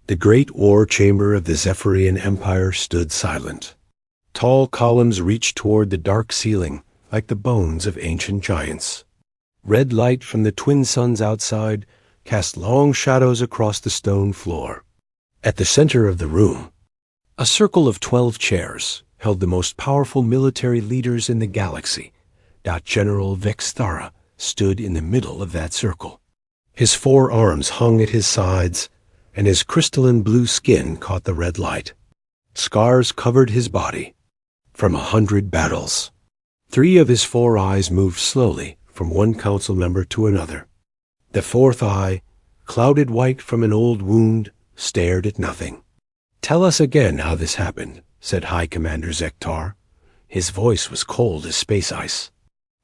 The great war chamber of the Zephyrian Empire stood silent. Tall columns reached toward the dark ceiling like the bones of ancient giants. Red light from the twin suns outside cast long shadows across the stone floor. At the center of the room, a circle of 12 chairs held the most powerful military leaders in the galaxy. General Vexthara stood in the middle of that circle. His 4 arms hung at his sides, and his crystalline blue skin caught the red light. Scars covered his body from 100 battles. 3 of his 4 eyes moved slowly from one council member to another. The 4th eye, clouded white from an old wound, stared at nothing. "Tell us again how this happened," said High Commander Zektar. His voice was cold as space ice.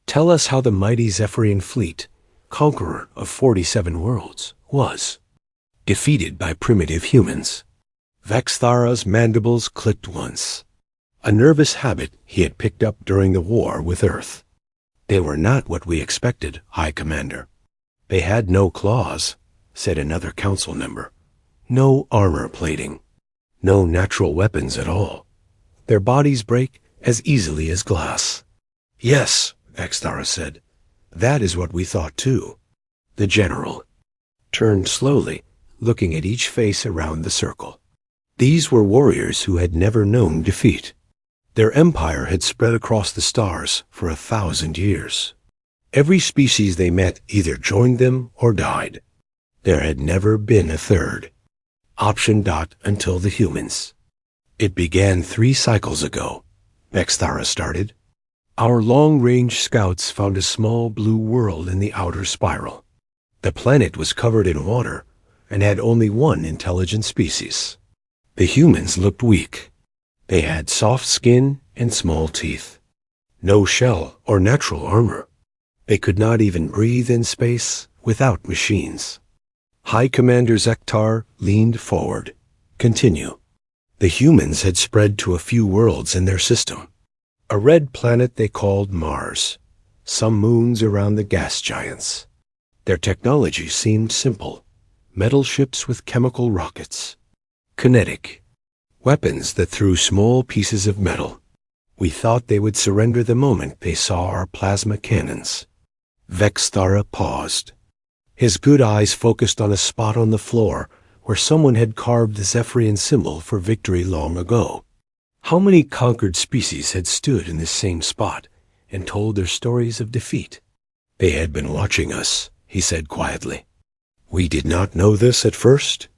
"Tell us how the mighty Zephyrian fleet, conqueror of 47 worlds, was defeated by primitive humans." Vexthara's mandibles clicked once, a nervous habit he had picked up during the war with Earth. "They were not what we expected, High Commander." "They had no claws," said another council member. "No armor plating. No natural weapons at all. Their bodies break as easily as glass." "Yes," Vexthara said. "That is what we thought too." The general turned slowly, looking at each face around the circle. These were warriors who had never known defeat. Their empire had spread across the stars for 1,000 years. Every species they met either joined them or died. There had never been a third. Until the humans. "It began 3 cycles ago," Vexthara started. "Our long-range scouts found a small blue world in the outer spiral. The planet was covered in water and had only 1 intelligent species. The humans looked weak. They had soft skin and small teeth. No shell or natural armor. They could not even breathe in space without machines." High Commander Zektar leaned forward. "Continue." "The humans had spread to a few worlds in their system. A red planet they called Mars. Some moons around the gas giants. Their technology seemed simple. Metal ships with chemical rockets. Kinetic. Weapons that threw small pieces of metal. We thought they would surrender the moment they saw our plasma cannons." Vexthara paused. His good eyes focused on a spot on the floor where someone had carved the Zephyrian symbol for victory long ago. How many conquered species had stood in this same spot and told their stories of defeat? "They had been watching us," he said quietly. "We did not know this at first.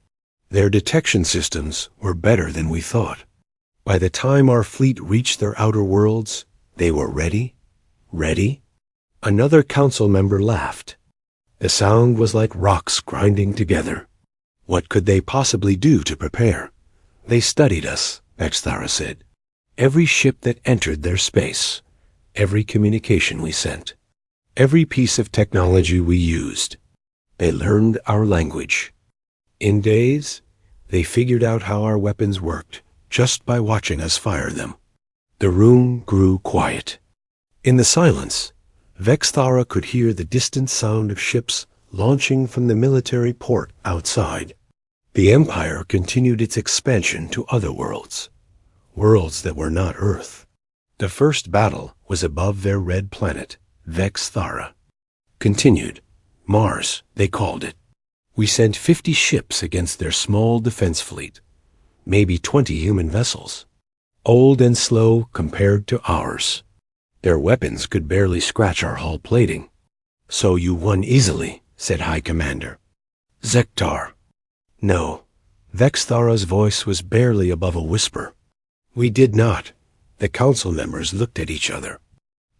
Their detection systems were better than we thought. By the time our fleet reached their outer worlds, they were ready." "Ready?" Another council member laughed. The sound was like rocks grinding together. "What could they possibly do to prepare?" "They studied us," Vexthara said. "Every ship that entered their space, every communication we sent, every piece of technology we used. They learned our language. In days, they figured out how our weapons worked just by watching us fire them." The room grew quiet. In the silence, Vexthara could hear the distant sound of ships launching from the military port outside. The Empire continued its expansion to other worlds, worlds that were not Earth. The first battle was above their red planet, Vexthara. Continued. Mars, they called it. We sent 50 ships against their small defense fleet, maybe 20 human vessels, old and slow compared to ours. Their weapons could barely scratch our hull plating. "So you won easily," said High Commander Zektar. "No." Vexthara's voice was barely above a whisper. "We did not." The council members looked at each other.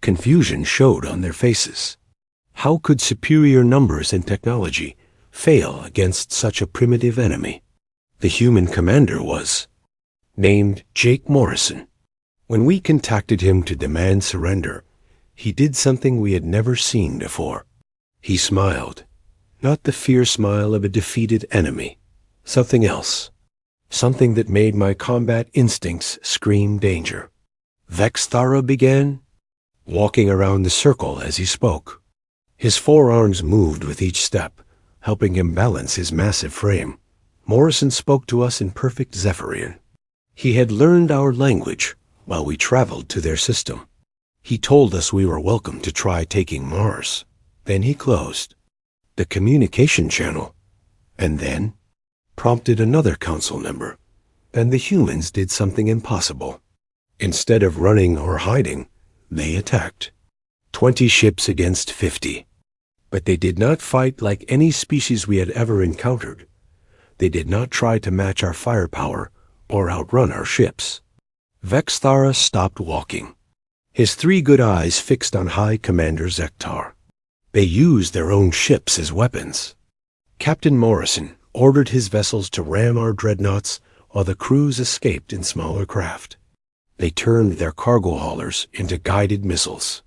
Confusion showed on their faces. How could superior numbers and technology fail against such a primitive enemy? The human commander was named Jake Morrison. When we contacted him to demand surrender, he did something we had never seen before. He smiled, not the fierce smile of a defeated enemy, something else, something that made my combat instincts scream danger. Vexthara began, walking around the circle as he spoke. His forearms moved with each step, helping him balance his massive frame. Morrison spoke to us in perfect Zephyrian. He had learned our language while we traveled to their system. He told us we were welcome to try taking Mars. Then he closed the communication channel, and then prompted another council member. Then the humans did something impossible. Instead of running or hiding, they attacked. 20 ships against 50. But they did not fight like any species we had ever encountered. They did not try to match our firepower or outrun our ships. Vexthara stopped walking, his 3 good eyes fixed on High Commander Zektar. They used their own ships as weapons. Captain Morrison ordered his vessels to ram our dreadnoughts while the crews escaped in smaller craft. They turned their cargo haulers into guided missiles.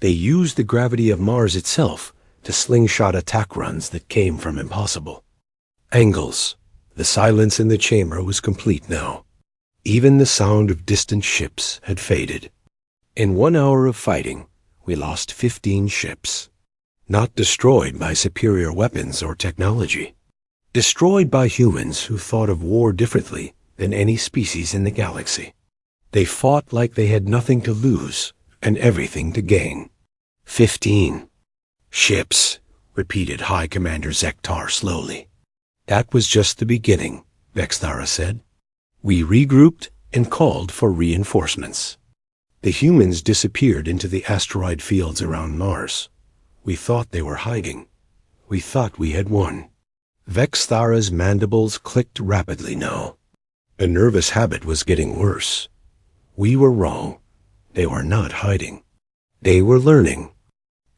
They used the gravity of Mars itself to slingshot attack runs that came from impossible angles. The silence in the chamber was complete now. Even the sound of distant ships had faded. In 1 hour of fighting, we lost 15 ships. Not destroyed by superior weapons or technology. Destroyed by humans who thought of war differently than any species in the galaxy. They fought like they had nothing to lose and everything to gain. 15 ships, repeated High Commander Zektar slowly. That was just the beginning, Vexthara said. We regrouped and called for reinforcements. The humans disappeared into the asteroid fields around Mars. We thought they were hiding. We thought we had won. Vexthara's mandibles clicked rapidly now. The nervous habit was getting worse. We were wrong. They were not hiding. They were learning.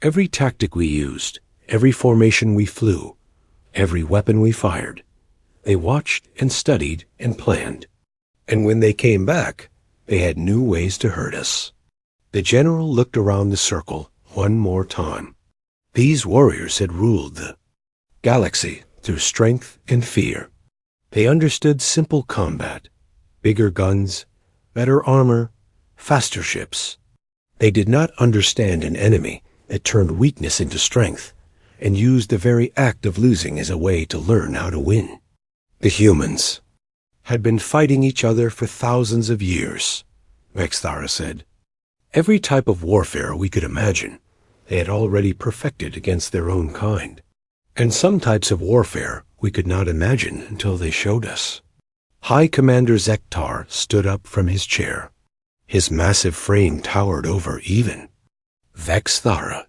Every tactic we used, every formation we flew, every weapon we fired, they watched and studied and planned. And when they came back, they had new ways to hurt us. The general looked around the circle one more time. These warriors had ruled the galaxy through strength and fear. They understood simple combat, bigger guns, better armor, faster ships. They did not understand an enemy that turned weakness into strength and used the very act of losing as a way to learn how to win. The humans had been fighting each other for thousands of years, Vexthara said. Every type of warfare we could imagine, they had already perfected against their own kind. And some types of warfare we could not imagine until they showed us. High Commander Zektar stood up from his chair. His massive frame towered over even. Vexthara,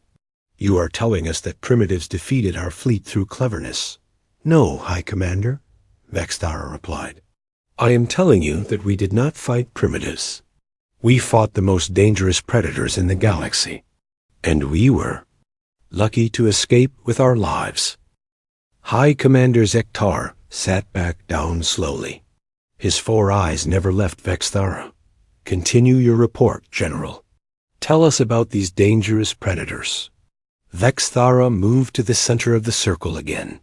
you are telling us that primitives defeated our fleet through cleverness. No, High Commander, Vexthara replied. I am telling you that we did not fight primitives. We fought the most dangerous predators in the galaxy. And we were lucky to escape with our lives. High Commander Zektar sat back down slowly. His 4 eyes never left Vexthara. Continue your report, General. Tell us about these dangerous predators. Vexthara moved to the center of the circle again.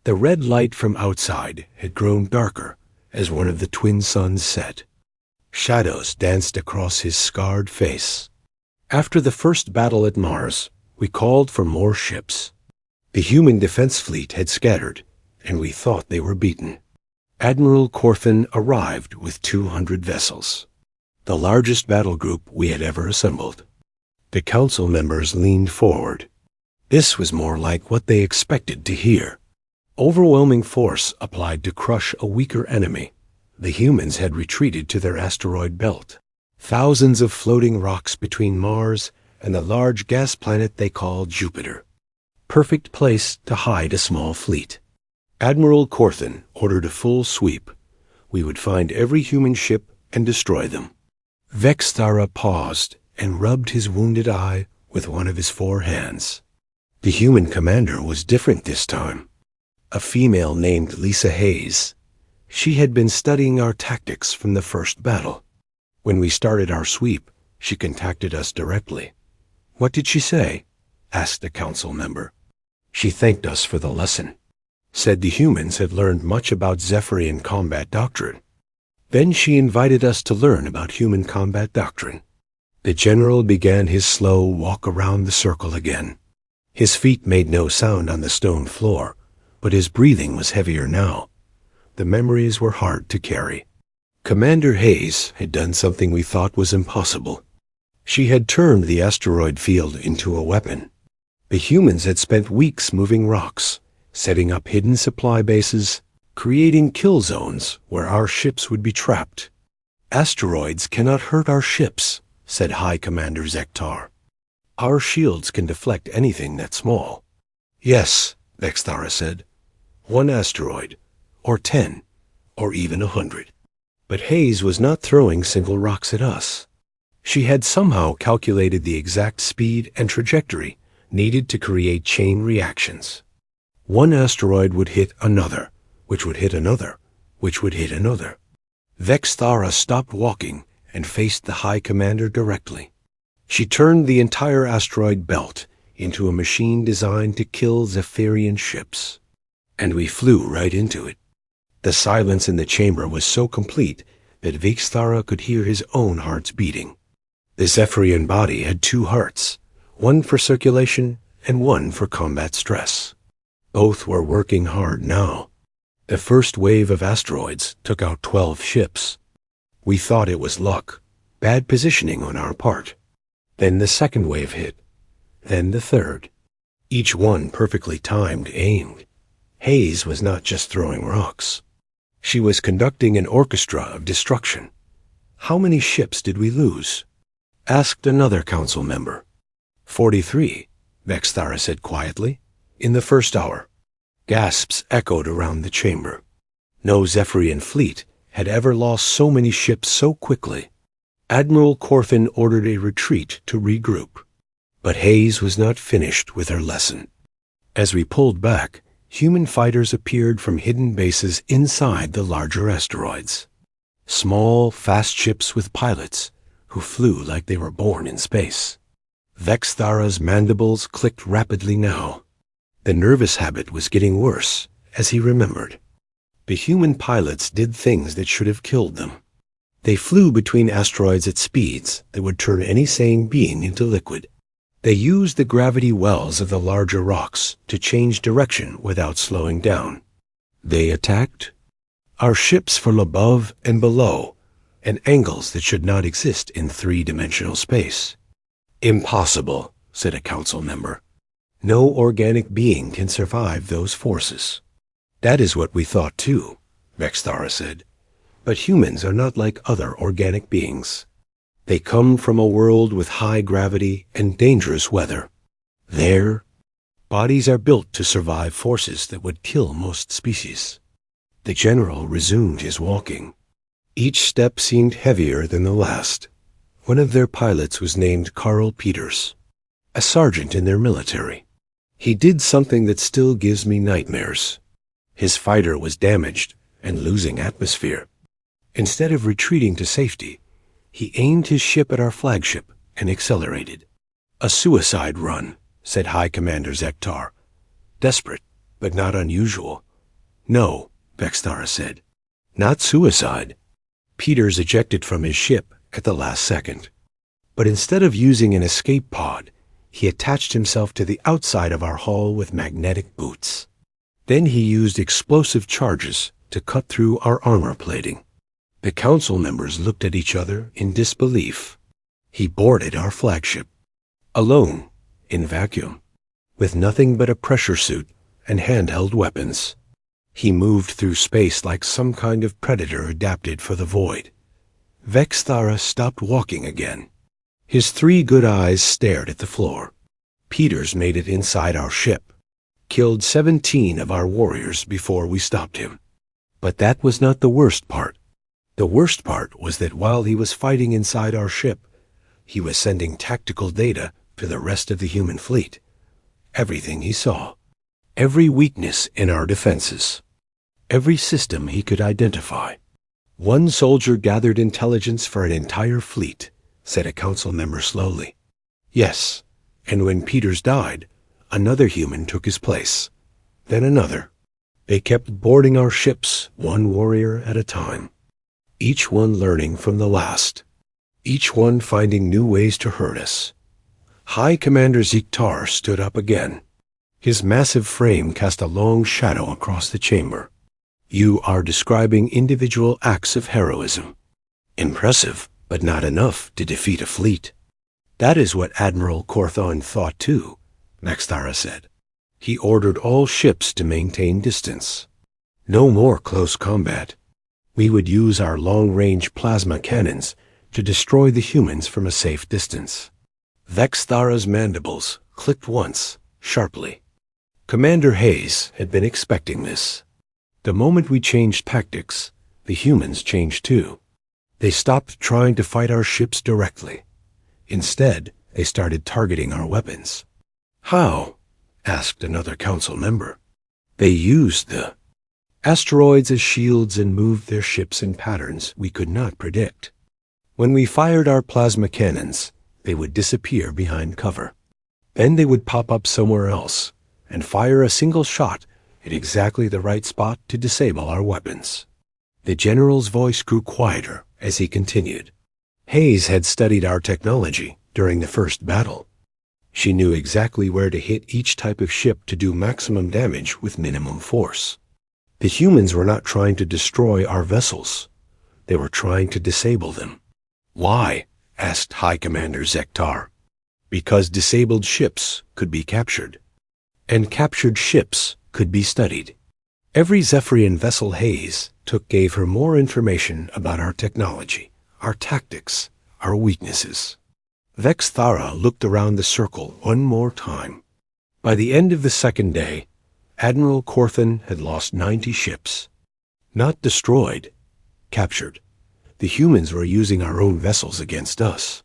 The red light from outside had grown darker as one of the twin suns set. Shadows danced across his scarred face. After the first battle at Mars, we called for more ships. The human defense fleet had scattered, and we thought they were beaten. Admiral Corfin arrived with 200 vessels, the largest battle group we had ever assembled. The council members leaned forward. This was more like what they expected to hear. Overwhelming force applied to crush a weaker enemy. The humans had retreated to their asteroid belt. Thousands of floating rocks between Mars and the large gas planet they called Jupiter. Perfect place to hide a small fleet. Admiral Corfin ordered a full sweep. We would find every human ship and destroy them. Vexthara paused and rubbed his wounded eye with one of his 4 hands. The human commander was different this time. A female named Lisa Hayes. She had been studying our tactics from the first battle. When we started our sweep, she contacted us directly. What did she say? Asked a council member. She thanked us for the lesson. Said the humans had learned much about Zephyrian combat doctrine. Then she invited us to learn about human combat doctrine. The general began his slow walk around the circle again. His feet made no sound on the stone floor, but his breathing was heavier now. the memories were hard to carry. Commander Hayes had done something we thought was impossible. She had turned the asteroid field into a weapon. The humans had spent weeks moving rocks, setting up hidden supply bases, creating kill zones where our ships would be trapped. "Asteroids cannot hurt our ships," said High Commander Zektar. "Our shields can deflect anything that small." "Yes," Vexthara said. "One asteroid, or 10, or even 100. But Hayes was not throwing single rocks at us. She had somehow calculated the exact speed and trajectory needed to create chain reactions. One asteroid would hit another, which would hit another, which would hit another. Vexthara stopped walking and faced the High Commander directly. She turned the entire asteroid belt into a machine designed to kill Zephyrian ships. And we flew right into it. The silence in the chamber was so complete that Vexthara could hear his own heart's beating. The Zephyrian body had 2 hearts, one for circulation and one for combat stress. Both were working hard now. The first wave of asteroids took out 12 ships. We thought it was luck, bad positioning on our part. Then the second wave hit, then the third. Each one perfectly timed, aimed. Hayes was not just throwing rocks. She was conducting an orchestra of destruction. "How many ships did we lose?" asked another council member. 43, Vexthara said quietly, "in the first hour." Gasps echoed around the chamber. No Zephyrian fleet had ever lost so many ships so quickly. Admiral Corfin ordered a retreat to regroup. But Hayes was not finished with her lesson. As we pulled back, human fighters appeared from hidden bases inside the larger asteroids. Small, fast ships with pilots who flew like they were born in space. Vexthara's mandibles clicked rapidly now. The nervous habit was getting worse, as he remembered. The human pilots did things that should have killed them. They flew between asteroids at speeds that would turn any sane being into liquid. They used the gravity wells of the larger rocks to change direction without slowing down. They attacked our ships from above and below, at angles that should not exist in 3-dimensional space. "Impossible," said a council member. "No organic being can survive those forces." "That is what we thought too," Vexthara said. "But humans are not like other organic beings. They come from a world with high gravity and dangerous weather. Their bodies are built to survive forces that would kill most species." The general resumed his walking. Each step seemed heavier than the last. One of their pilots was named Carl Peters, a sergeant in their military. He did something that still gives me nightmares. His fighter was damaged and losing atmosphere. Instead of retreating to safety, he aimed his ship at our flagship and accelerated. "A suicide run," said High Commander Zektar. "Desperate, but not unusual." "No," Vexthara said. "Not suicide." Peters ejected from his ship at the last second. But instead of using an escape pod, he attached himself to the outside of our hull with magnetic boots. Then he used explosive charges to cut through our armor plating. The council members looked at each other in disbelief. He boarded our flagship, alone, in vacuum, with nothing but a pressure suit and handheld weapons. He moved through space like some kind of predator adapted for the void. Vexthara stopped walking again. His 3 good eyes stared at the floor. Peters made it inside our ship, killed 17 of our warriors before we stopped him. But that was not the worst part. The worst part was that while he was fighting inside our ship, he was sending tactical data to the rest of the human fleet. Everything he saw. Every weakness in our defenses. Every system he could identify. "One soldier gathered intelligence for an entire fleet," said a council member slowly. "Yes, and when Peters died, another human took his place. Then another. They kept boarding our ships, one warrior at a time. Each one learning from the last. Each one finding new ways to hurt us." High Commander Zektar stood up again. His massive frame cast a long shadow across the chamber. You are describing individual acts of heroism. Impressive, but not enough to defeat a fleet. That is what Admiral Corthon thought too, Maxthara said. He ordered all ships to maintain distance. No more close combat. We would use our long-range plasma cannons to destroy the humans from a safe distance. Vexthara's mandibles clicked once, sharply. Commander Hayes had been expecting this. The moment we changed tactics, the humans changed too. They stopped trying to fight our ships directly. Instead, they started targeting our weapons. How? Asked another council member. They used the asteroids as shields and moved their ships in patterns we could not predict. When we fired our plasma cannons, they would disappear behind cover. Then they would pop up somewhere else and fire a single shot at exactly the right spot to disable our weapons. The general's voice grew quieter as he continued. Hayes had studied our technology during the first battle. She knew exactly where to hit each type of ship to do maximum damage with minimum force. The humans were not trying to destroy our vessels. They were trying to disable them. Why? Asked High Commander Zektar. Because disabled ships could be captured. And captured ships could be studied. Every Zephyrian vessel Hayes took gave her more information about our technology, our tactics, our weaknesses. Vexthara looked around the circle one more time. By the end of the second day, Admiral Corthon had lost 90 ships. Not destroyed, captured. The humans were using our own vessels against us.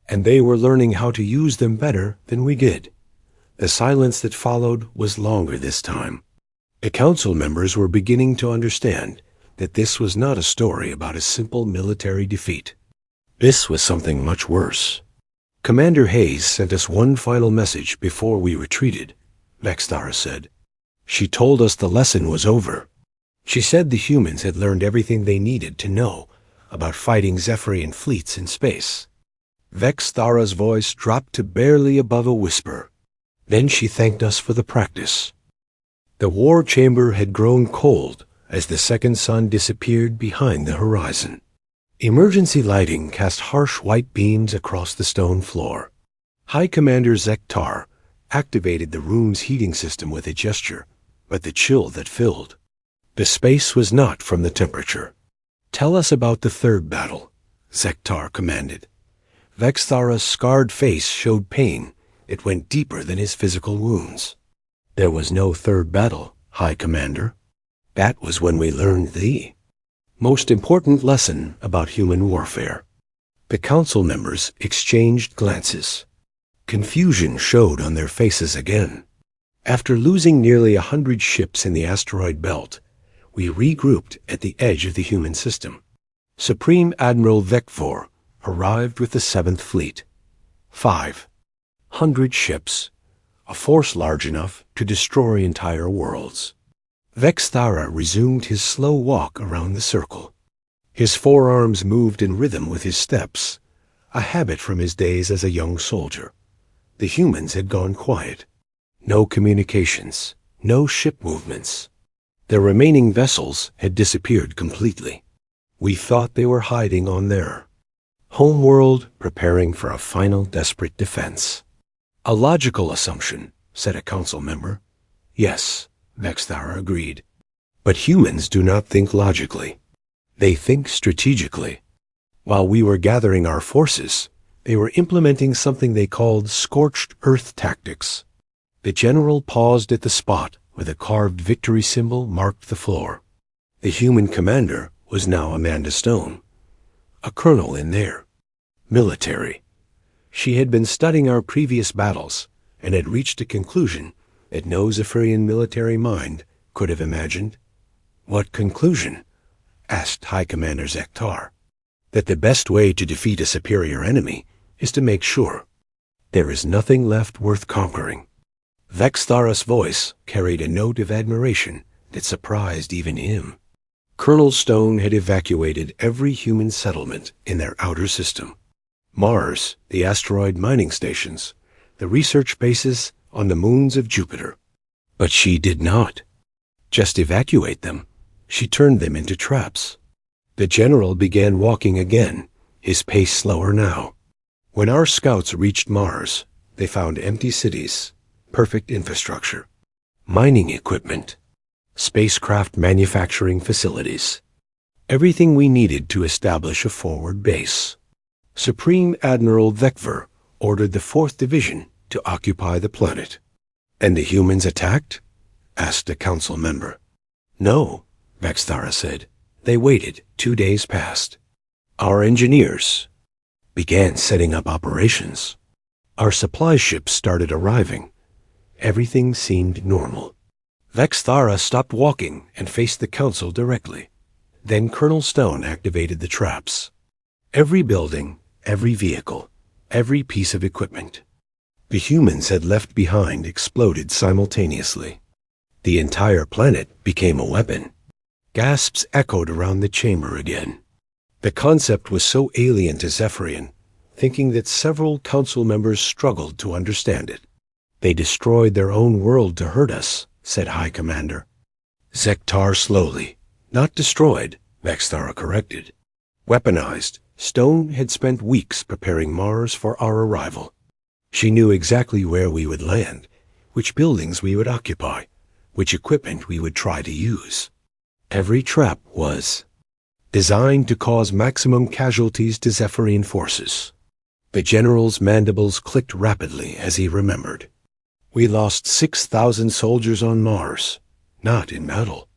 And they were learning how to use them better than we did. The silence that followed was longer this time. The council members were beginning to understand that this was not a story about a simple military defeat. This was something much worse. Commander Hayes sent us one final message before we retreated, Vexthara said. She told us the lesson was over. She said the humans had learned everything they needed to know about fighting Zephyrian fleets in space. Vexthara's voice dropped to barely above a whisper. Then she thanked us for the practice. The war chamber had grown cold as the second sun disappeared behind the horizon. Emergency lighting cast harsh white beams across the stone floor. High Commander Zektar activated the room's heating system with a gesture, but the chill that filled. The space was not from the temperature. Tell us about the third battle, Zektar commanded. Vexthara's scarred face showed pain. It went deeper than his physical wounds. There was no third battle, High Commander. That was when we learned the most important lesson about human warfare. The council members exchanged glances. Confusion showed on their faces again. After losing nearly 100 ships in the asteroid belt, we regrouped at the edge of the human system. Supreme Admiral Vekfor arrived with the 7th Fleet. 500 ships, a force large enough to destroy entire worlds. Vexthara resumed his slow walk around the circle. His forearms moved in rhythm with his steps, a habit from his days as a young soldier. The humans had gone quiet. No communications, no ship movements. Their remaining vessels had disappeared completely. We thought they were hiding on their homeworld, preparing for a final desperate defense. A logical assumption, said a council member. Yes, Vexthara agreed. But humans do not think logically. They think strategically. While we were gathering our forces, they were implementing something they called scorched earth tactics. The general paused at the spot where the carved victory symbol marked the floor. The human commander was now Amanda Stone, a colonel in there. Military. She had been studying our previous battles and had reached a conclusion that no Zephyrian military mind could have imagined. What conclusion? Asked High Commander Zektar. That the best way to defeat a superior enemy is to make sure there is nothing left worth conquering. Vexthara's voice carried a note of admiration that surprised even him. Colonel Stone had evacuated every human settlement in their outer system. Mars, the asteroid mining stations, the research bases on the moons of Jupiter. But she did not just evacuate them. She turned them into traps. The general began walking again, his pace slower now. When our scouts reached Mars, they found empty cities, perfect infrastructure, mining equipment, spacecraft manufacturing facilities, everything we needed to establish a forward base. Supreme Admiral Vekver ordered the 4th Division to occupy the planet. And the humans attacked? Asked a council member. No, Vexthara said. They waited. 2 days passed. Our engineers began setting up operations. Our supply ships started arriving. Everything seemed normal. Vexthara stopped walking and faced the council directly. Then Colonel Stone activated the traps. Every building, every vehicle, every piece of equipment the humans had left behind exploded simultaneously. The entire planet became a weapon. Gasps echoed around the chamber again. The concept was so alien to Zephyrian, thinking that several council members struggled to understand it. They destroyed their own world to hurt us, said High Commander. Zektar slowly. Not destroyed, Vexthara corrected. Weaponized, Stone had spent weeks preparing Mars for our arrival. She knew exactly where we would land, which buildings we would occupy, which equipment we would try to use. Every trap was designed to cause maximum casualties to Zephyrian forces. The general's mandibles clicked rapidly as he remembered. We lost 6,000 soldiers on Mars, not in battle,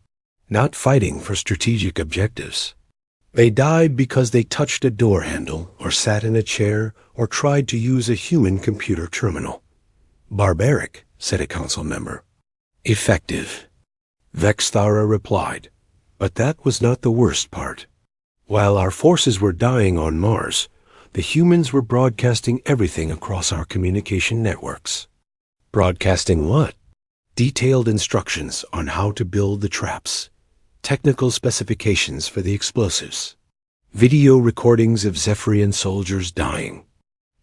not fighting for strategic objectives. They died because they touched a door handle or sat in a chair or tried to use a human computer terminal. Barbaric, said a council member. Effective, Vexthara replied. But that was not the worst part. While our forces were dying on Mars, the humans were broadcasting everything across our communication networks. Broadcasting what? Detailed instructions on how to build the traps, technical specifications for the explosives, video recordings of Zephyrian soldiers dying.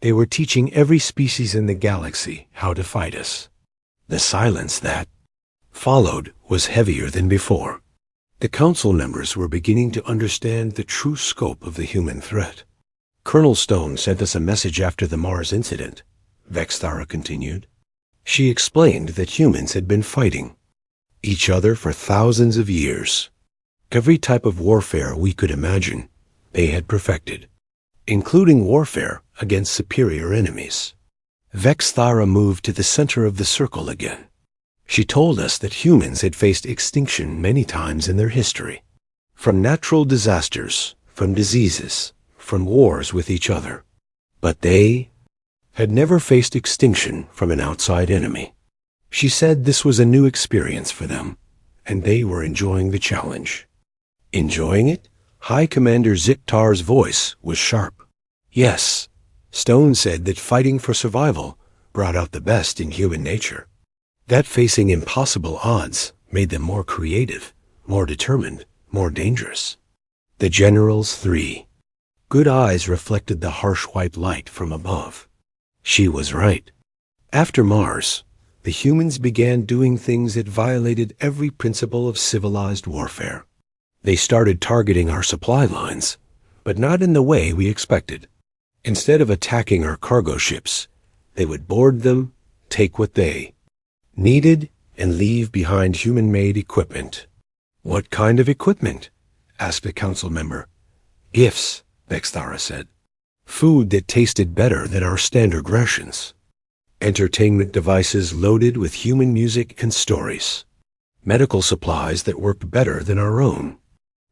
They were teaching every species in the galaxy how to fight us. The silence that followed was heavier than before. The council members were beginning to understand the true scope of the human threat. Colonel Stone sent us a message after the Mars incident, Vexthara continued. She explained that humans had been fighting each other for thousands of years. Every type of warfare we could imagine, they had perfected, including warfare against superior enemies. Vexthara moved to the center of the circle again. She told us that humans had faced extinction many times in their history, from natural disasters, from diseases, from wars with each other. But they had never faced extinction from an outside enemy. She said this was a new experience for them, and they were enjoying the challenge. Enjoying it? High Commander Ziktar's voice was sharp. Yes, Stone said that fighting for survival brought out the best in human nature. That facing impossible odds made them more creative, more determined, more dangerous. The general's 3 good eyes reflected the harsh white light from above. She was right. After Mars, the humans began doing things that violated every principle of civilized warfare. They started targeting our supply lines, but not in the way we expected. Instead of attacking our cargo ships, they would board them, take what they needed, and leave behind human-made equipment. What kind of equipment? Asked a council member. Gifts, Vexthara said. Food that tasted better than our standard rations. Entertainment devices loaded with human music and stories. Medical supplies that worked better than our own.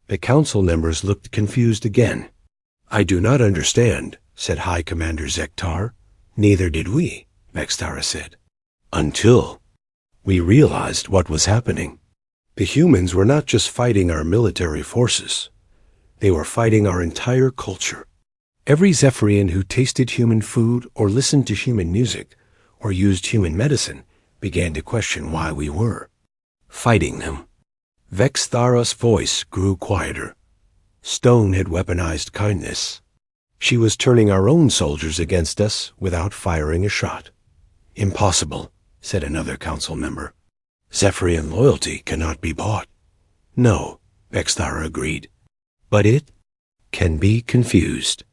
The council members looked confused again. I do not understand, said High Commander Zektar. Neither did we, Vexthara said. Until we realized what was happening. The humans were not just fighting our military forces. They were fighting our entire culture. Every Zephyrian who tasted human food or listened to human music or used human medicine began to question why we were fighting them. Vexthara's voice grew quieter. Stone had weaponized kindness. She was turning our own soldiers against us without firing a shot. Impossible, said another council member. Zephyrian loyalty cannot be bought. No, Vexthara agreed. But it can be confused.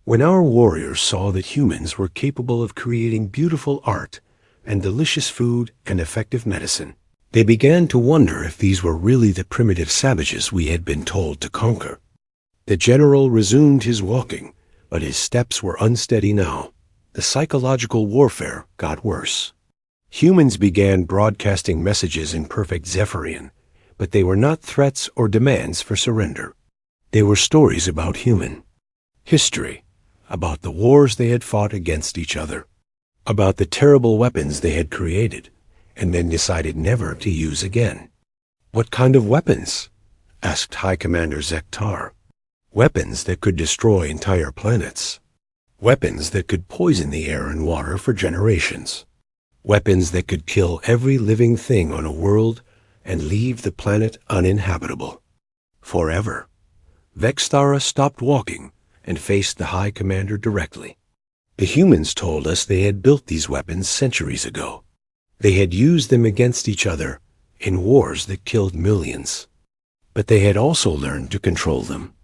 When our warriors saw that humans were capable of creating beautiful art and delicious food and effective medicine, they began to wonder if these were really the primitive savages we had been told to conquer. The general resumed his walking, but his steps were unsteady now. The psychological warfare got worse. Humans began broadcasting messages in perfect Zephyrian, but they were not threats or demands for surrender. They were stories about human history, about the wars they had fought against each other, about the terrible weapons they had created and then decided never to use again. What kind of weapons? Asked High Commander Zektar. Weapons that could destroy entire planets. Weapons that could poison the air and water for generations. Weapons that could kill every living thing on a world and leave the planet uninhabitable. Forever. Vexthara stopped walking and faced the High Commander directly. The humans told us they had built these weapons centuries ago. They had used them against each other in wars that killed millions. But they had also learned to control them,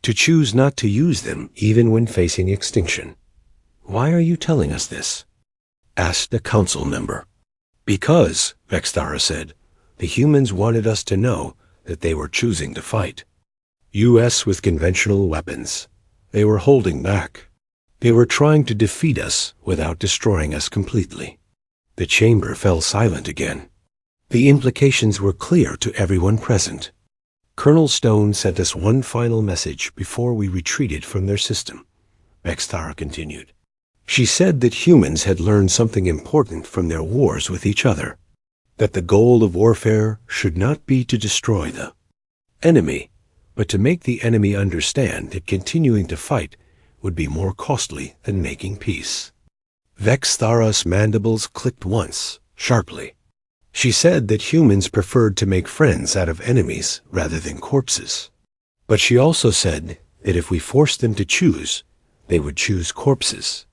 to choose not to use them even when facing extinction. Why are you telling us this? Asked a council member. Because, Vexthara said, the humans wanted us to know that they were choosing to fight. US with conventional weapons. They were holding back. They were trying to defeat us without destroying us completely. The chamber fell silent again. The implications were clear to everyone present. Colonel Stone sent us one final message before we retreated from their system, Vexthara continued. She said that humans had learned something important from their wars with each other, that the goal of warfare should not be to destroy the enemy, but to make the enemy understand that continuing to fight would be more costly than making peace. Vexthara's mandibles clicked once, sharply. She said that humans preferred to make friends out of enemies rather than corpses. But she also said that if we forced them to choose, they would choose corpses.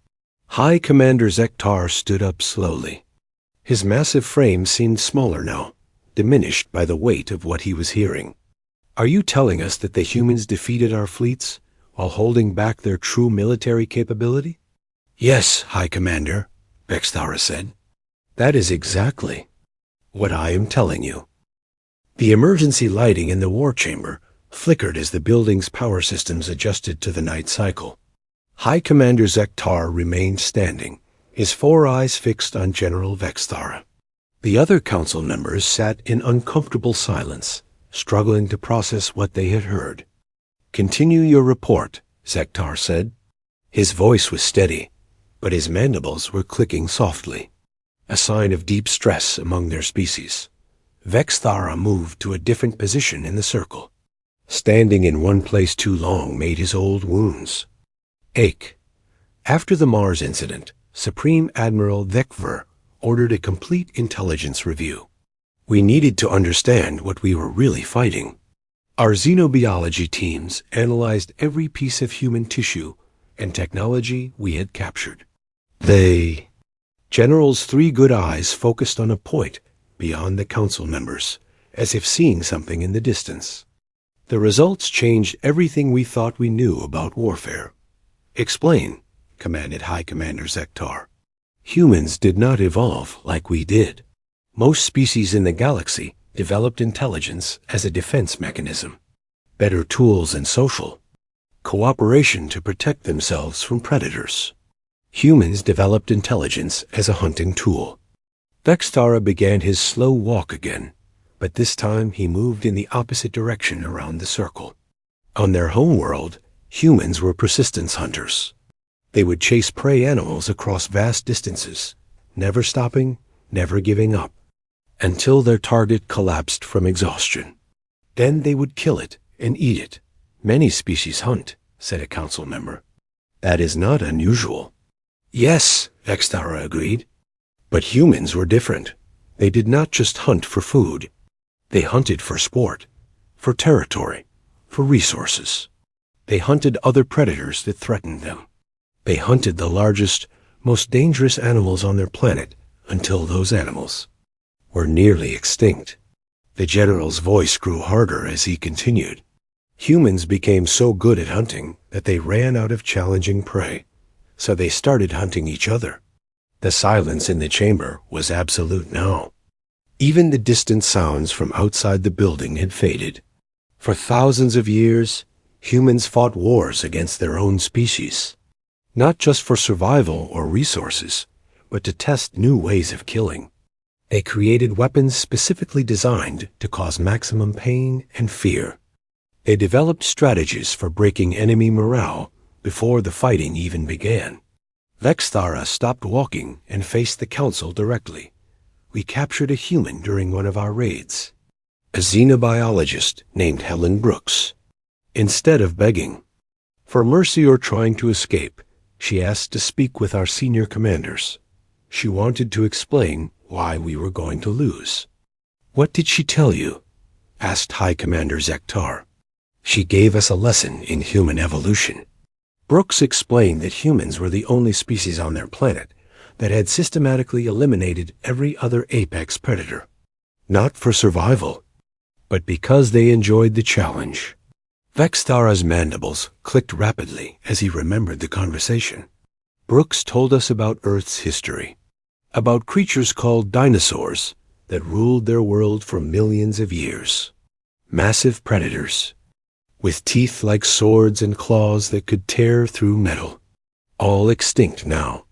High Commander Zektar stood up slowly. His massive frame seemed smaller now, diminished by the weight of what he was hearing. Are you telling us that the humans defeated our fleets while holding back their true military capability? Yes, High Commander, Vexthara said. That is exactly what I am telling you. The emergency lighting in the war chamber flickered as the building's power systems adjusted to the night cycle. High Commander Zektar remained standing, his 4 eyes fixed on General Vexthara. The other council members sat in uncomfortable silence, struggling to process what they had heard. Continue your report, Zektar said. His voice was steady, but his mandibles were clicking softly, a sign of deep stress among their species. Vexthara moved to a different position in the circle. Standing in one place too long made his old wounds ache. After the Mars incident, Supreme Admiral Vekver ordered a complete intelligence review. We needed to understand what we were really fighting. Our xenobiology teams analyzed every piece of human tissue and technology we had captured. General's 3 good eyes focused on a point beyond the council members, as if seeing something in the distance. The results changed everything we thought we knew about warfare. Explain, commanded High Commander Zektar. Humans did not evolve like we did. Most species in the galaxy developed intelligence as a defense mechanism, better tools and social cooperation to protect themselves from predators. Humans developed intelligence as a hunting tool. Vexthara began his slow walk again, but this time he moved in the opposite direction around the circle. On their home world, humans were persistence hunters. They would chase prey animals across vast distances, never stopping, never giving up, until their target collapsed from exhaustion. Then they would kill it and eat it. Many species hunt, said a council member. That is not unusual. Yes, Vexthara agreed. But humans were different. They did not just hunt for food. They hunted for sport, for territory, for resources. They hunted other predators that threatened them. They hunted the largest, most dangerous animals on their planet until those animals were nearly extinct. The general's voice grew harder as he continued. Humans became so good at hunting that they ran out of challenging prey, so they started hunting each other. The silence in the chamber was absolute now. Even the distant sounds from outside the building had faded. For thousands of years, humans fought wars against their own species, not just for survival or resources, but to test new ways of killing. They created weapons specifically designed to cause maximum pain and fear. They developed strategies for breaking enemy morale before the fighting even began. Vexthara stopped walking and faced the council directly. We captured a human during one of our raids, a xenobiologist named Helen Brooks. Instead of begging for mercy or trying to escape, she asked to speak with our senior commanders. She wanted to explain why we were going to lose. "What did she tell you?" asked High Commander Zektar. "She gave us a lesson in human evolution." Brooks explained that humans were the only species on their planet that had systematically eliminated every other apex predator, not for survival, but because they enjoyed the challenge. Vexthara's mandibles clicked rapidly as he remembered the conversation. Brooks told us about Earth's history, about creatures called dinosaurs that ruled their world for millions of years. Massive predators, with teeth like swords and claws that could tear through metal. All extinct now,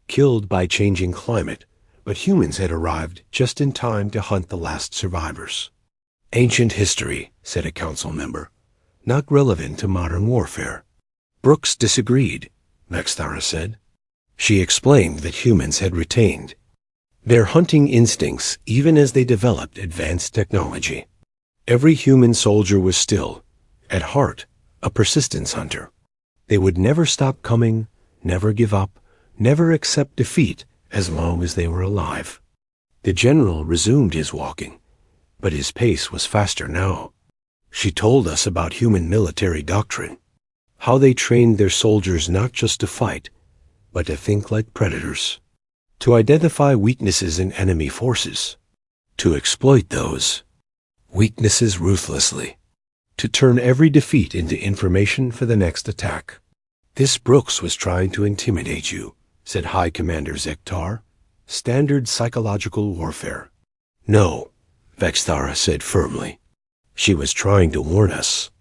killed by changing climate, but humans had arrived just in time to hunt the last survivors. "Ancient history," said a council member, "not relevant to modern warfare." Brooks disagreed, Vexthara said. She explained that humans had retained their hunting instincts even as they developed advanced technology. Every human soldier was still, at heart, a persistence hunter. They would never stop coming, never give up, never accept defeat as long as they were alive. The general resumed his walking, but his pace was faster now. She told us about human military doctrine, how they trained their soldiers not just to fight, but to think like predators, to identify weaknesses in enemy forces, to exploit those weaknesses ruthlessly, to turn every defeat into information for the next attack. "This Brooks was trying to intimidate you," said High Commander Zektar. "Standard psychological warfare." "No," Vexthara said firmly. "She was trying to warn us."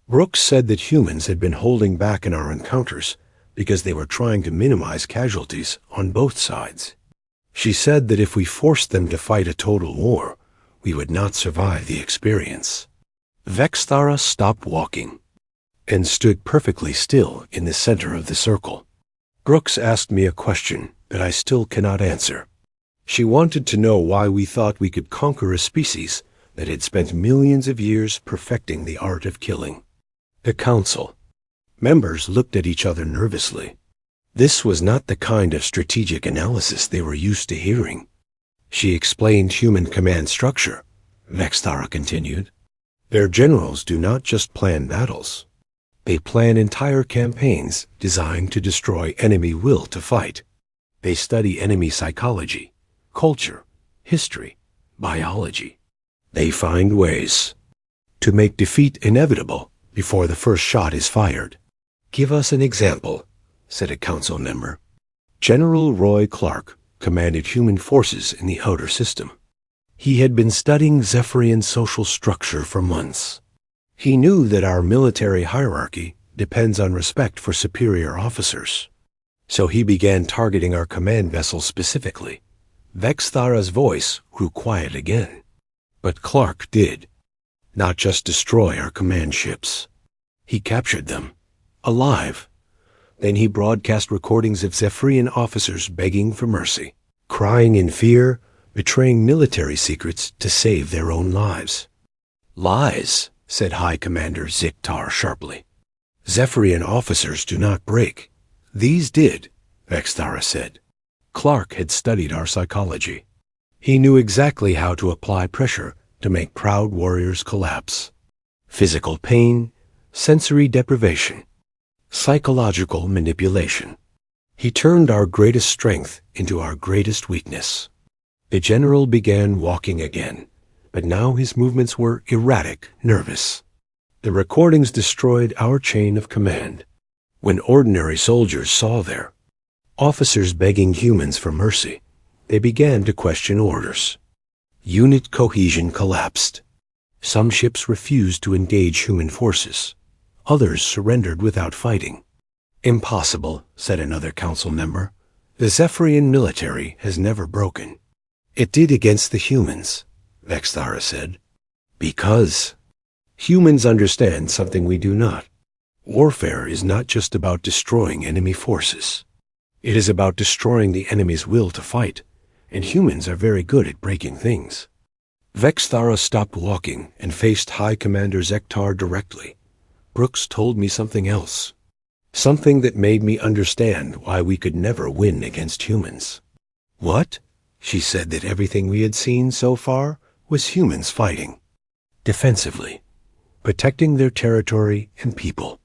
Brooks said that humans had been holding back in our encounters because they were trying to minimize casualties on both sides. She said that if we forced them to fight a total war, we would not survive the experience. Vexthara stopped walking and stood perfectly still in the center of the circle. Brooks asked me a question that I still cannot answer. She wanted to know why we thought we could conquer a species that had spent millions of years perfecting the art of killing. The council members looked at each other nervously. This was not the kind of strategic analysis they were used to hearing. She explained human command structure, Vexthara continued. Their generals do not just plan battles. They plan entire campaigns designed to destroy enemy will to fight. They study enemy psychology, culture, history, biology. They find ways to make defeat inevitable before the first shot is fired. "Give us an example," said a council member. General Roy Clark commanded human forces in the outer system. He had been studying Zephyrian social structure for months. He knew that our military hierarchy depends on respect for superior officers. So he began targeting our command vessels specifically. Vexthara's voice grew quiet again. But Clark did not just destroy our command ships. He captured them, alive. Then he broadcast recordings of Zephyrian officers begging for mercy, crying in fear, betraying military secrets to save their own lives. "Lies," said High Commander Zektar sharply. "Zephyrian officers do not break." "These did," Vexthara said. Clark had studied our psychology. He knew exactly how to apply pressure to make proud warriors collapse. Physical pain, sensory deprivation, psychological manipulation. He turned our greatest strength into our greatest weakness. The general began walking again, but now his movements were erratic, nervous. The recordings destroyed our chain of command. When ordinary soldiers saw their officers begging humans for mercy, they began to question orders. Unit cohesion collapsed. Some ships refused to engage human forces. Others surrendered without fighting. "Impossible," said another council member. "The Zephyrian military has never broken." "It did against the humans," Vexthara said. "Because humans understand something we do not. Warfare is not just about destroying enemy forces. It is about destroying the enemy's will to fight, and humans are very good at breaking things." Vexthara stopped walking and faced High Commander Zektar directly. "Brooks told me something else. Something that made me understand why we could never win against humans." "What?" She said that everything we had seen so far was humans fighting defensively, protecting their territory and people.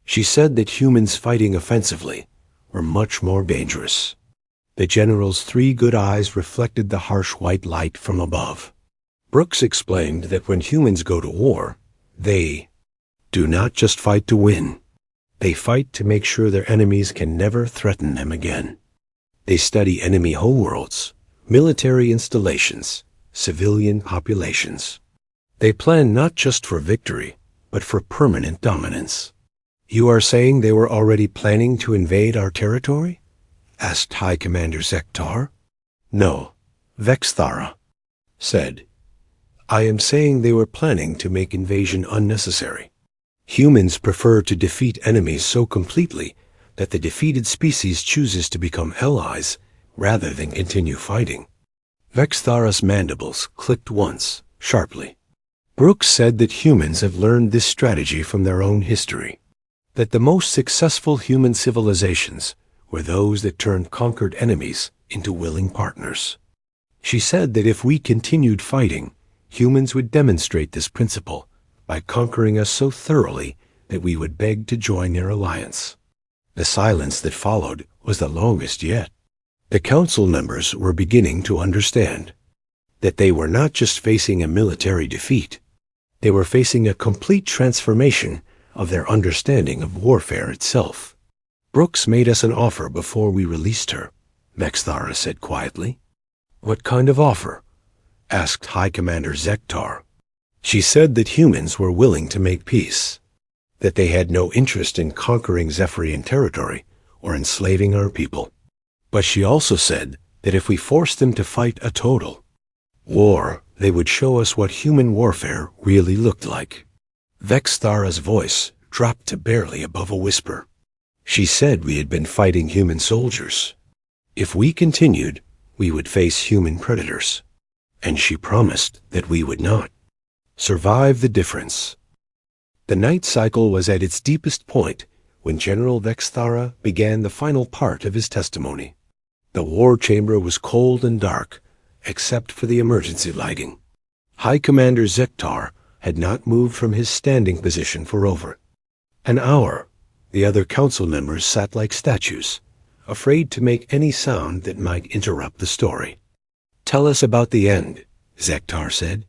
She said that humans fighting offensively were much more dangerous. The general's 3 good eyes reflected the harsh white light from above. Brooks explained that when humans go to war, they do not just fight to win. They fight to make sure their enemies can never threaten them again. They study enemy homeworlds, military installations, civilian populations. They plan not just for victory, but for permanent dominance. "You are saying they were already planning to invade our territory?" asked High Commander Zektar. "No," Vexthara said. "I am saying they were planning to make invasion unnecessary. Humans prefer to defeat enemies so completely that the defeated species chooses to become allies rather than continue fighting." Vexthara's mandibles clicked once, sharply. Brooks said that humans have learned this strategy from their own history, that the most successful human civilizations were those that turned conquered enemies into willing partners. She said that if we continued fighting, humans would demonstrate this principle by conquering us so thoroughly that we would beg to join their alliance. The silence that followed was the longest yet. The council members were beginning to understand that they were not just facing a military defeat. They were facing a complete transformation of their understanding of warfare itself. "Brooks made us an offer before we released her," Vexthara said quietly. "What kind of offer?" asked High Commander Zektar. "She said that humans were willing to make peace, that they had no interest in conquering Zephyrian territory or enslaving our people. But she also said that if we forced them to fight a total war, they would show us what human warfare really looked like." Vexthara's voice dropped to barely above a whisper. "She said we had been fighting human soldiers. If we continued, we would face human predators. And she promised that we would not survive the difference." The night cycle was at its deepest point when General Vexthara began the final part of his testimony. The war chamber was cold and dark, except for the emergency lighting. High Commander Zektar had not moved from his standing position for over an hour. The other council members sat like statues, afraid to make any sound that might interrupt the story. "Tell us about the end," Zektar said.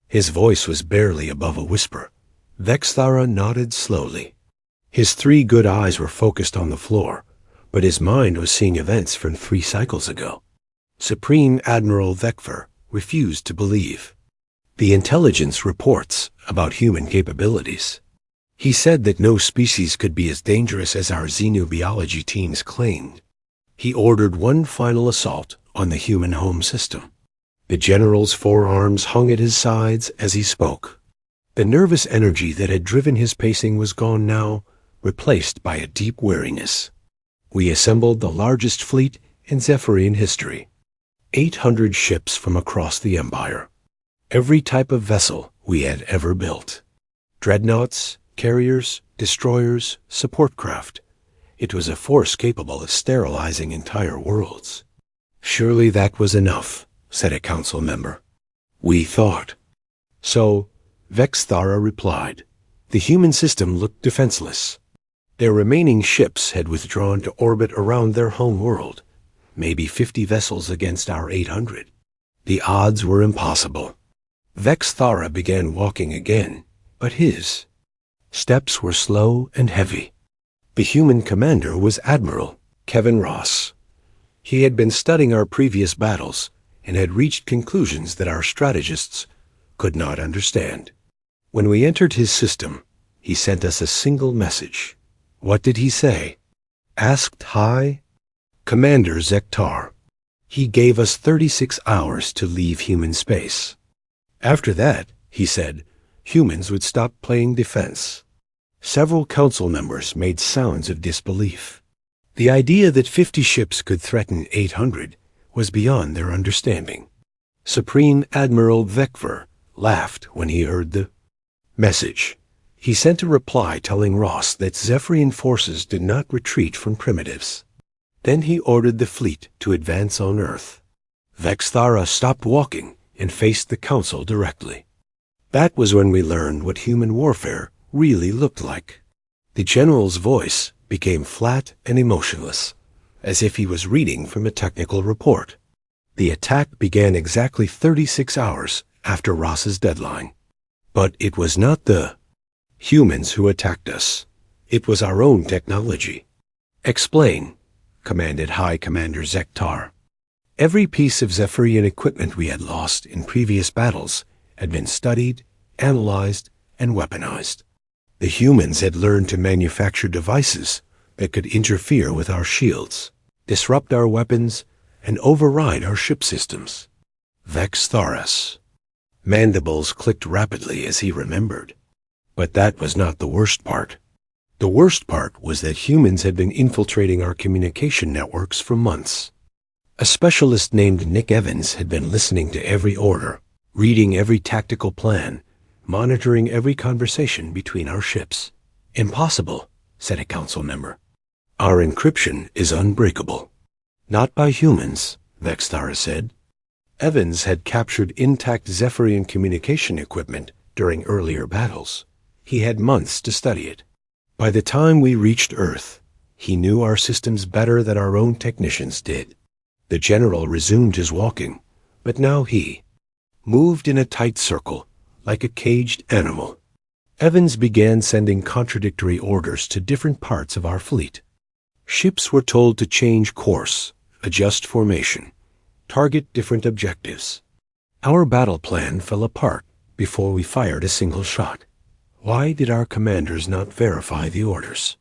His voice was barely above a whisper. Vexthara nodded slowly. His 3 good eyes were focused on the floor, but his mind was seeing events from 3 cycles ago. Supreme Admiral Vekfer refused to believe the intelligence reports about human capabilities. He said that no species could be as dangerous as our xenobiology teams claimed. He ordered one final assault on the human home system. The general's forearms hung at his sides as he spoke. The nervous energy that had driven his pacing was gone now, replaced by a deep weariness. "We assembled the largest fleet in Zephyrian history. 800 ships from across the Empire. Every type of vessel we had ever built. Dreadnoughts, carriers, destroyers, support craft. It was a force capable of sterilizing entire worlds." "Surely that was enough," said a council member. "We thought so," Vexthara replied. The human system looked defenseless. Their remaining ships had withdrawn to orbit around their home world, maybe 50 vessels against our 800. The odds were impossible. Vexthara began walking again, but his steps were slow and heavy. The human commander was Admiral Kevin Ross. He had been studying our previous battles and had reached conclusions that our strategists could not understand. When we entered his system, he sent us a single message. What did he say? Asked High Commander Zektar. He gave us 36 hours to leave human space. After that, he said, humans would stop playing defense. Several council members made sounds of disbelief. The idea that 50 ships could threaten 800 was beyond their understanding. Supreme Admiral Vekver laughed when he heard the message. He sent a reply telling Ross that Zephyrian forces did not retreat from primitives. Then he ordered the fleet to advance on Earth. Vexthara stopped walking and faced the council directly. That was when we learned what human warfare really looked like. The general's voice became flat and emotionless, as if he was reading from a technical report. The attack began exactly 36 hours after Ross's deadline. But it was not the humans who attacked us. It was our own technology. Explain, commanded High Commander Zektar. Every piece of Zephyrian equipment we had lost in previous battles had been studied, analyzed, and weaponized. The humans had learned to manufacture devices that could interfere with our shields, disrupt our weapons, and override our ship systems. Vextharas. Mandibles clicked rapidly as he remembered. But that was not the worst part. The worst part was that humans had been infiltrating our communication networks for months. A specialist named Nick Evans had been listening to every order, reading every tactical plan, monitoring every conversation between our ships. Impossible, said a council member. Our encryption is unbreakable. Not by humans, Vexthara said. Evans had captured intact Zephyrian communication equipment during earlier battles. He had months to study it. By the time we reached Earth, he knew our systems better than our own technicians did. The general resumed his walking, but now he moved in a tight circle, like a caged animal. Evans began sending contradictory orders to different parts of our fleet. Ships were told to change course, adjust formation, target different objectives. Our battle plan fell apart before we fired a single shot. Why did our commanders not verify the orders?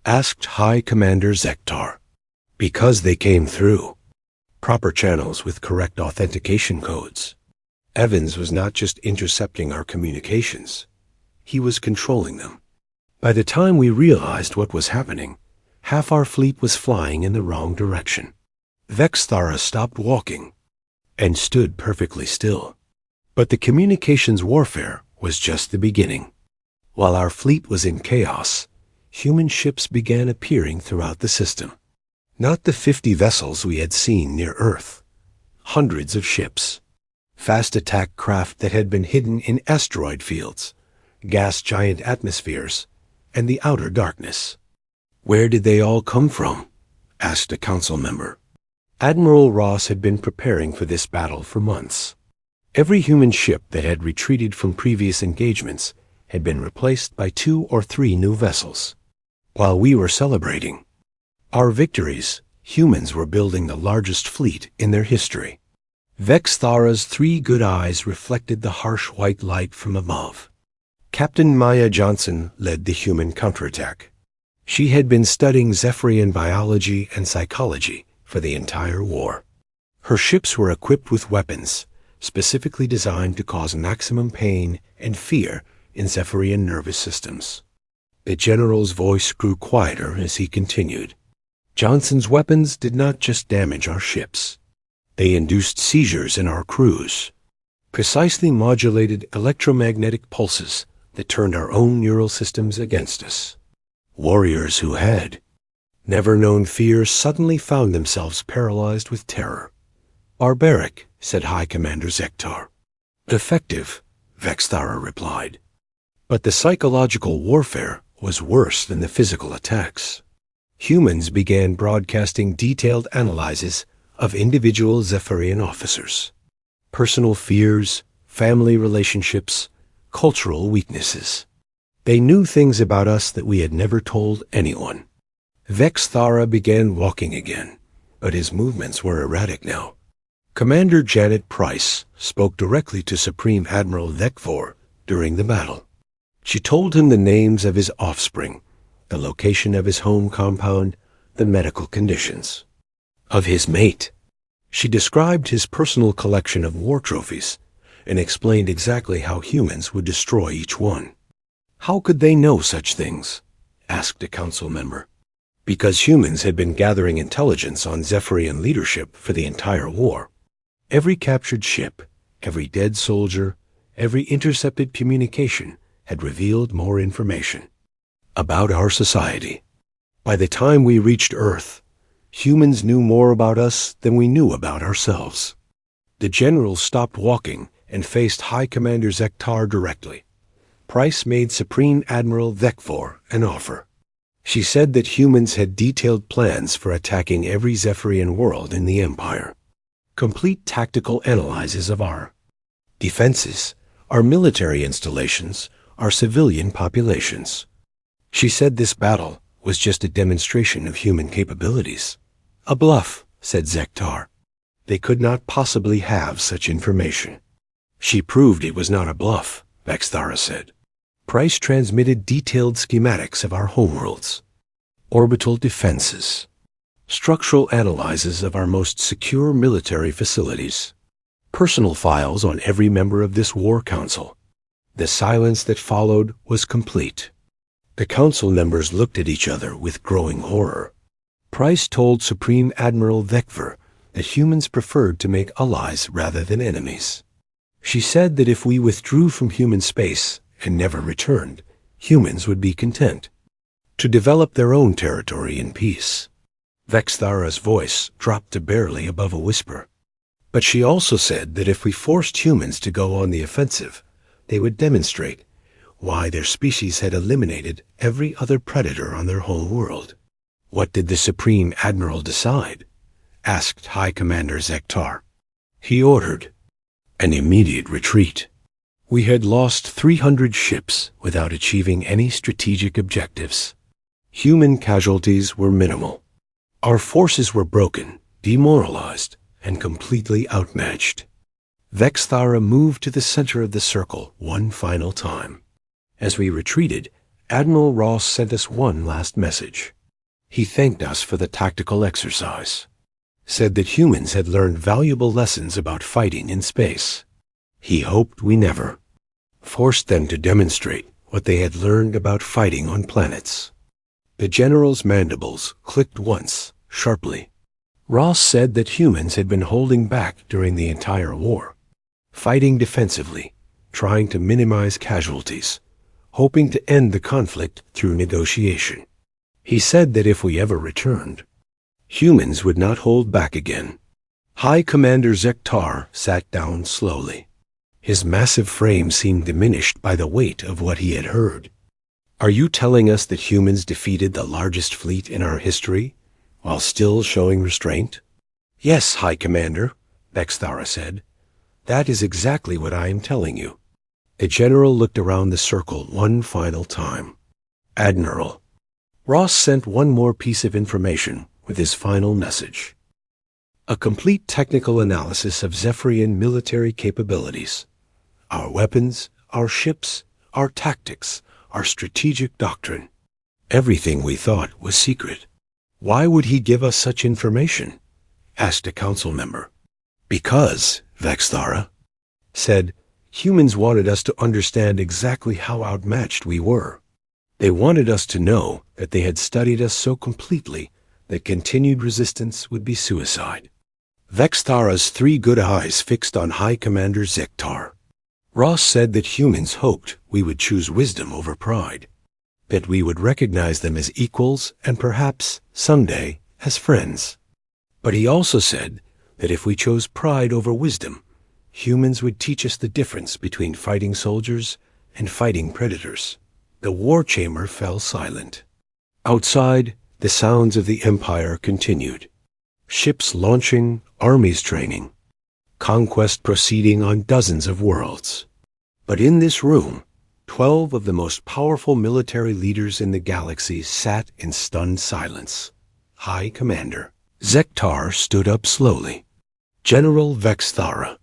Asked High Commander Zektar. Because they came through proper channels with correct authentication codes. Evans was not just intercepting our communications. He was controlling them. By the time we realized what was happening, half our fleet was flying in the wrong direction. Vexthara stopped walking and stood perfectly still. But the communications warfare was just the beginning. While our fleet was in chaos, human ships began appearing throughout the system. Not the 50 vessels we had seen near Earth. Hundreds of ships. Fast attack craft that had been hidden in asteroid fields, gas giant atmospheres, and the outer darkness. Where did they all come from? Asked a council member. Admiral Ross had been preparing for this battle for months. Every human ship that had retreated from previous engagements had been replaced by 2 or 3 new vessels. While we were celebrating our victories, humans were building the largest fleet in their history. Vexthara's 3 good eyes reflected the harsh white light from above. Captain Maya Johnson led the human counterattack. She had been studying Zephyrian biology and psychology for the entire war. Her ships were equipped with weapons specifically designed to cause maximum pain and fear in Zephyrian nervous systems. The general's voice grew quieter as he continued. Johnson's weapons did not just damage our ships. They induced seizures in our crews, precisely modulated electromagnetic pulses that turned our own neural systems against us. Warriors who had never known fear suddenly found themselves paralyzed with terror. Barbaric, said High Commander Zektar. Effective, Vexthara replied. But the psychological warfare was worse than the physical attacks. Humans began broadcasting detailed analyses of individual Zephyrian officers. Personal fears, family relationships, cultural weaknesses. They knew things about us that we had never told anyone. Vexthara began walking again, but his movements were erratic now. Commander Janet Price spoke directly to Supreme Admiral Vekfor during the battle. She told him the names of his offspring, the location of his home compound, the medical conditions of his mate. She described his personal collection of war trophies and explained exactly how humans would destroy each one. How could they know such things? Asked a council member. Because humans had been gathering intelligence on Zephyrian leadership for the entire war. Every captured ship, every dead soldier, every intercepted communication had revealed more information about our society. By the time we reached Earth, humans knew more about us than we knew about ourselves. The general stopped walking and faced High Commander Zektar directly. Price made Supreme Admiral Vekfor an offer. She said that humans had detailed plans for attacking every Zephyrian world in the Empire. Complete tactical analyses of our defenses, our military installations, our civilian populations. She said this battle was just a demonstration of human capabilities. A bluff, said Zektar. They could not possibly have such information. She proved it was not a bluff, Vexthara said. Price transmitted detailed schematics of our homeworlds, orbital defenses, structural analyses of our most secure military facilities, personal files on every member of this war council. The silence that followed was complete. The council members looked at each other with growing horror. Price told Supreme Admiral Vekfor that humans preferred to make allies rather than enemies. She said that if we withdrew from human space and never returned, humans would be content to develop their own territory in peace. Vexthara's voice dropped to barely above a whisper. But she also said that if we forced humans to go on the offensive, they would demonstrate why their species had eliminated every other predator on their home world. What did the Supreme Admiral decide? Asked High Commander Zektar. He ordered an immediate retreat. We had lost 300 ships without achieving any strategic objectives. Human casualties were minimal. Our forces were broken, demoralized, and completely outmatched. Vexthara moved to the center of the circle one final time. As we retreated, Admiral Ross sent us one last message. He thanked us for the tactical exercise, said that humans had learned valuable lessons about fighting in space. He hoped we never forced them to demonstrate what they had learned about fighting on planets. The general's mandibles clicked once, sharply. Ross said that humans had been holding back during the entire war, fighting defensively, trying to minimize casualties, hoping to end the conflict through negotiation. He said that if we ever returned, humans would not hold back again. High Commander Zektar sat down slowly. His massive frame seemed diminished by the weight of what he had heard. Are you telling us that humans defeated the largest fleet in our history, while still showing restraint? Yes, High Commander, Vexthara said. That is exactly what I am telling you. The general looked around the circle one final time. Admiral. Ross sent one more piece of information with his final message. A complete technical analysis of Zephyrian military capabilities. Our weapons, our ships, our tactics, our strategic doctrine. Everything we thought was secret. Why would he give us such information? Asked a council member. Because, Vexthara said, humans wanted us to understand exactly how outmatched we were. They wanted us to know that they had studied us so completely that continued resistance would be suicide. Vexthara's 3 good eyes fixed on High Commander Zektar. Ross said that humans hoped we would choose wisdom over pride, that we would recognize them as equals and perhaps, someday, as friends. But he also said that if we chose pride over wisdom, humans would teach us the difference between fighting soldiers and fighting predators. The war chamber fell silent. Outside, the sounds of the Empire continued. Ships launching, armies training, conquest proceeding on dozens of worlds. But in this room, 12 of the most powerful military leaders in the galaxy sat in stunned silence. High Commander Zektar stood up slowly. General Vexthara,